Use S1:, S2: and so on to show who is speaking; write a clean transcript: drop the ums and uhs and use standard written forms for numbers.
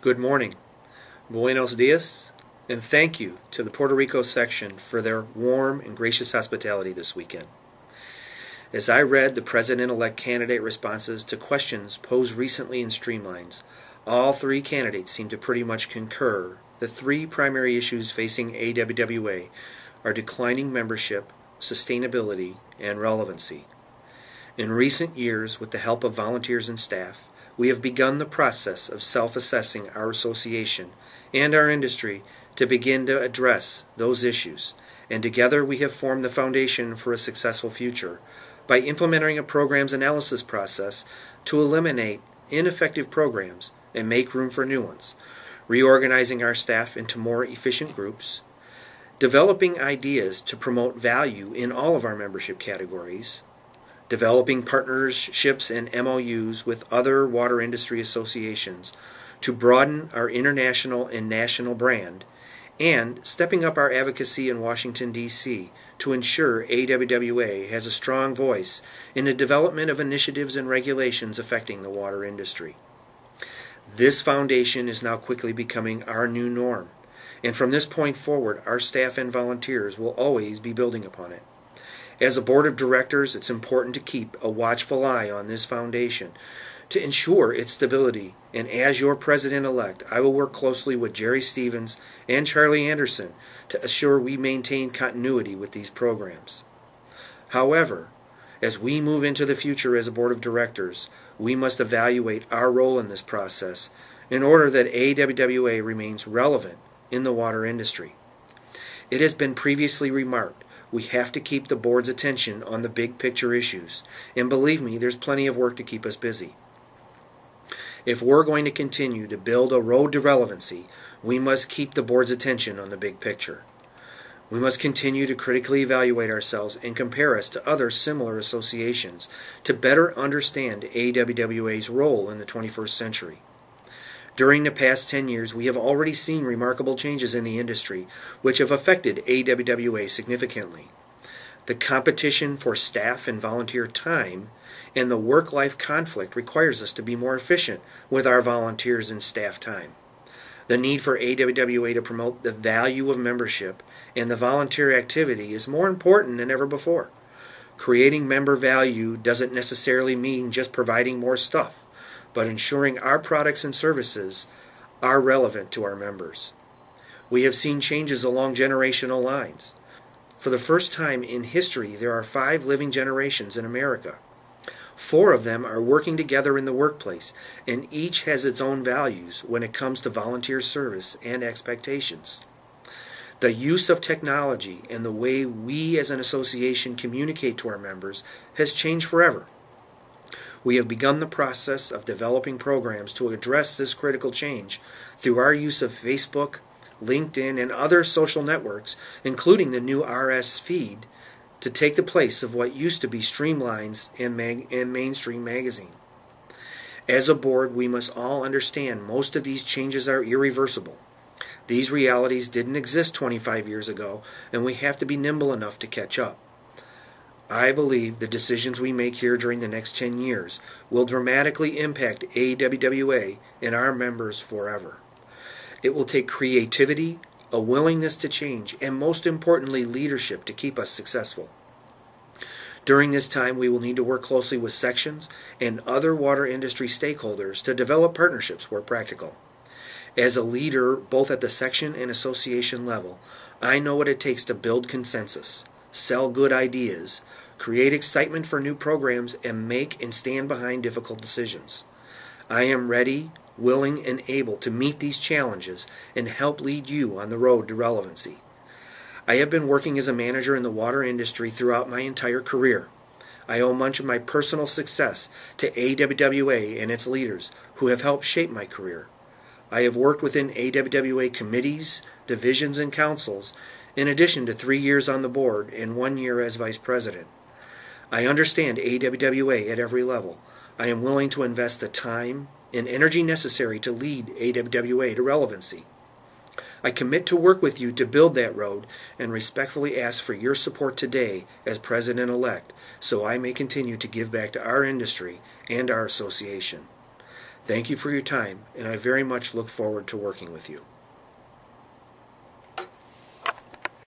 S1: Good morning, buenos dias, and thank you to the Puerto Rico section for their warm and gracious hospitality this weekend. As I read the President-elect candidate responses to questions posed recently in Streamlines, all three candidates seem to pretty much concur the three primary issues facing AWWA are declining membership, sustainability, and relevancy. In recent years, with the help of volunteers and staff, we have begun the process of self-assessing our association and our industry to begin to address those issues, and together we have formed the foundation for a successful future by implementing a programs analysis process to eliminate ineffective programs and make room for new ones, reorganizing our staff into more efficient groups, developing ideas to promote value in all of our membership categories, developing partnerships and MOUs with other water industry associations to broaden our international and national brand, and stepping up our advocacy in Washington, D.C. to ensure AWWA has a strong voice in the development of initiatives and regulations affecting the water industry. This foundation is now quickly becoming our new norm, and from this point forward, our staff and volunteers will always be building upon it. As a board of directors, it's important to keep a watchful eye on this foundation to ensure its stability, and as your president-elect, I will work closely with Jerry Stevens and Charlie Anderson to assure we maintain continuity with these programs. However, as we move into the future as a board of directors, we must evaluate our role in this process in order that AWWA remains relevant in the water industry. It has been previously remarked, we have to keep the board's attention on the big picture issues, and believe me, there's plenty of work to keep us busy. If we're going to continue to build a road to relevancy, we must keep the board's attention on the big picture. We must continue to critically evaluate ourselves and compare us to other similar associations to better understand AWWA's role in the 21st century. During the past 10 years, we have already seen remarkable changes in the industry, which have affected AWWA significantly. The competition for staff and volunteer time and the work-life conflict requires us to be more efficient with our volunteers and staff time. The need for AWWA to promote the value of membership and the volunteer activity is more important than ever before. Creating member value doesn't necessarily mean just providing more stuff, but ensuring our products and services are relevant to our members. We have seen changes along generational lines. For the first time in history, there are 5 living generations in America. 4 of them are working together in the workplace, and each has its own values when it comes to volunteer service and expectations. The use of technology and the way we as an association communicate to our members has changed forever. We have begun the process of developing programs to address this critical change through our use of Facebook, LinkedIn, and other social networks, including the new RS feed, to take the place of what used to be Streamlines and Mainstream Magazine. As a board, we must all understand most of these changes are irreversible. These realities didn't exist 25 years ago, and we have to be nimble enough to catch up. I believe the decisions we make here during the next 10 years will dramatically impact AWWA and our members forever. It will take creativity, a willingness to change, and most importantly, leadership to keep us successful. During this time, we will need to work closely with sections and other water industry stakeholders to develop partnerships where practical. As a leader, both at the section and association level, I know what it takes to build consensus, sell good ideas, create excitement for new programs, and make and stand behind difficult decisions. I am ready, willing, and able to meet these challenges and help lead you on the road to relevancy. I have been working as a manager in the water industry throughout my entire career. I owe much of my personal success to AWWA and its leaders who have helped shape my career. I have worked within AWWA committees, divisions, and councils, in addition to 3 years on the board and 1 year as vice president. I understand AWWA at every level. I am willing to invest the time and energy necessary to lead AWWA to relevancy. I commit to work with you to build that road and respectfully ask for your support today as President-elect so I may continue to give back to our industry and our association. Thank you for your time, and I very much look forward to working with you.